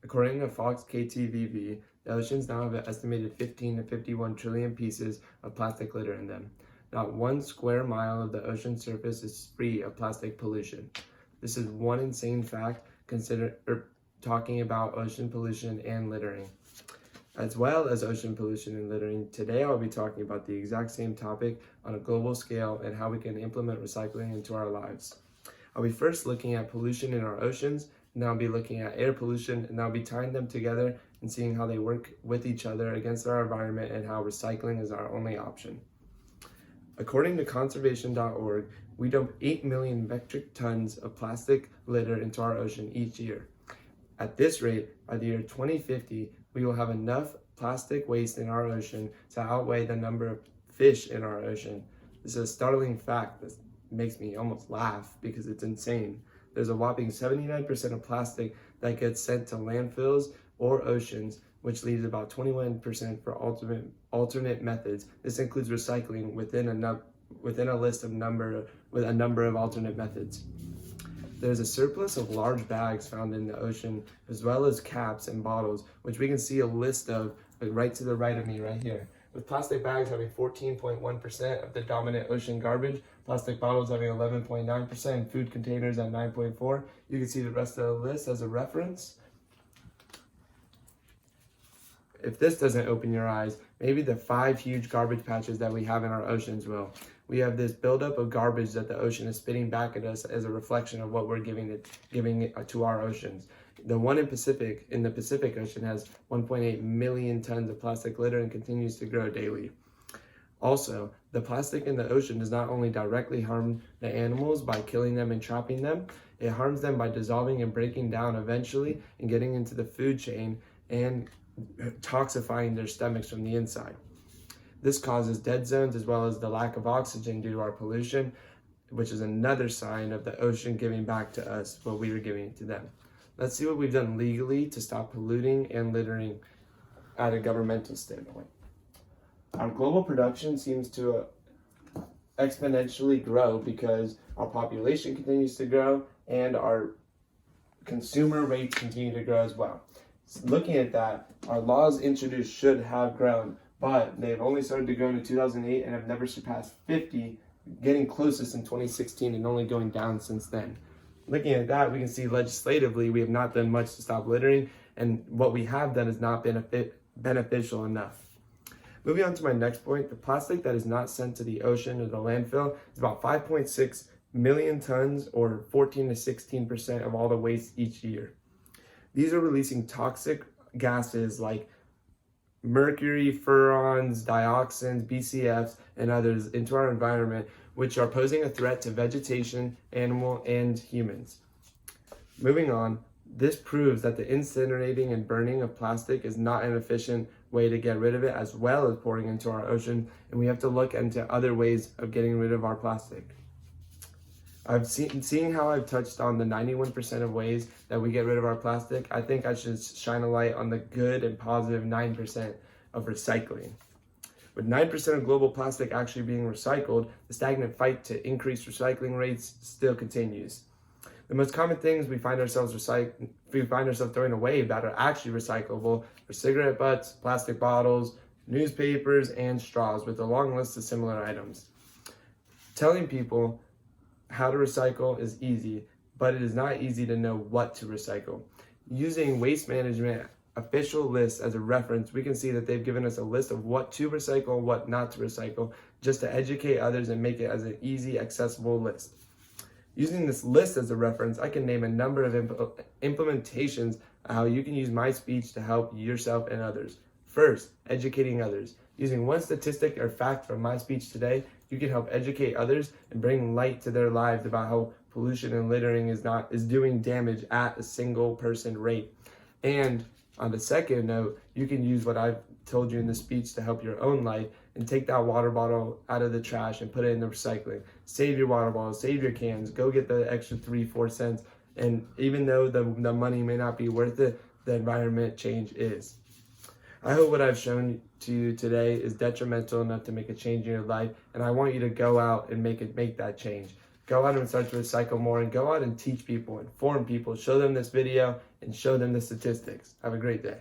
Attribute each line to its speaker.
Speaker 1: According to Fox KTVB, the oceans now have an estimated 15 to 51 trillion pieces of plastic litter in them. Not 1 square mile of the ocean surface is free of plastic pollution. This is one insane fact talking about ocean pollution and littering. As well as ocean pollution and littering, today I'll be talking about the exact same topic on a global scale and how we can implement recycling into our lives. I'll be first looking at pollution in our oceans, and then I'll be looking at air pollution, and I'll be tying them together and seeing how they work with each other against our environment and how recycling is our only option. According to conservation.org, we dump 8 million metric tons of plastic litter into our ocean each year. At this rate, by the year 2050, we will have enough plastic waste in our ocean to outweigh the number of fish in our ocean. This is a startling fact that makes me almost laugh because it's insane. There's a whopping 79% of plastic that gets sent to landfills or oceans, which leaves about 21% for alternate methods. This includes recycling within a list of with a number of alternate methods. There's a surplus of large bags found in the ocean, as well as caps and bottles, which we can see a list of right to the right of me right here. With plastic bags having 14.1% of the dominant ocean garbage, plastic bottles having 11.9%, and food containers at 9.4%. You can see the rest of the list as a reference. If this doesn't open your eyes, maybe the 5 huge garbage patches that we have in our oceans will. We have this buildup of garbage that the ocean is spitting back at us as a reflection of what we're giving it to our oceans. The one in the Pacific Ocean has 1.8 million tons of plastic litter and continues to grow daily. Also, the plastic in the ocean does not only directly harm the animals by killing them and trapping them, it harms them by dissolving and breaking down eventually and getting into the food chain and toxifying their stomachs from the inside. This causes dead zones as well as the lack of oxygen due to our pollution, which is another sign of the ocean giving back to us what we are giving to them. Let's see what we've done legally to stop polluting and littering at a governmental standpoint. Our global production seems to exponentially grow because our population continues to grow and our consumer rates continue to grow as well. Looking at that, our laws introduced should have grown, but they've only started to grow in 2008 and have never surpassed 50, getting closest in 2016 and only going down since then. Looking at that, we can see legislatively we have not done much to stop littering, and what we have done has not been beneficial enough. Moving on to my next point, the plastic that is not sent to the ocean or the landfill is about 5.6 million tons, or 14 to 16% of all the waste each year. These are releasing toxic gases like mercury, furans, dioxins, BCFs, and others into our environment, which are posing a threat to vegetation, animal, and humans. Moving on, this proves that the incinerating and burning of plastic is not an efficient way to get rid of it, as well as pouring into our ocean, and we have to look into other ways of getting rid of our plastic. Seeing how I've touched on the 91% of ways that we get rid of our plastic, I think I should shine a light on the good and positive 9% of recycling. With 9% of global plastic actually being recycled, the stagnant fight to increase recycling rates still continues. The most common things we find ourselves throwing away that are actually recyclable are cigarette butts, plastic bottles, newspapers, and straws, with a long list of similar items. Telling people how to recycle is easy, but it is not easy to know what to recycle. Using Waste Management official lists as a reference, we can see that they've given us a list of what to recycle and what not to recycle, just to educate others and make it as an easy, accessible list. Using this list as a reference, I can name a number of implementations of how you can use my speech to help yourself and others. First, educating others. Using one statistic or fact from my speech today, you can help educate others and bring light to their lives about how pollution and littering is doing damage at a single person rate. And on the second note, you can use what I've told you in the speech to help your own life and take that water bottle out of the trash and put it in the recycling. Save your water bottles, save your cans, go get the extra 3-4 cents. And even though the money may not be worth it, the environment change is. I hope what I've shown to you today is detrimental enough to make a change in your life, and I want you to go out and make that change. go out and start to recycle more, and go out and teach people, inform people, show them this video, and show them the statistics. Have a great day.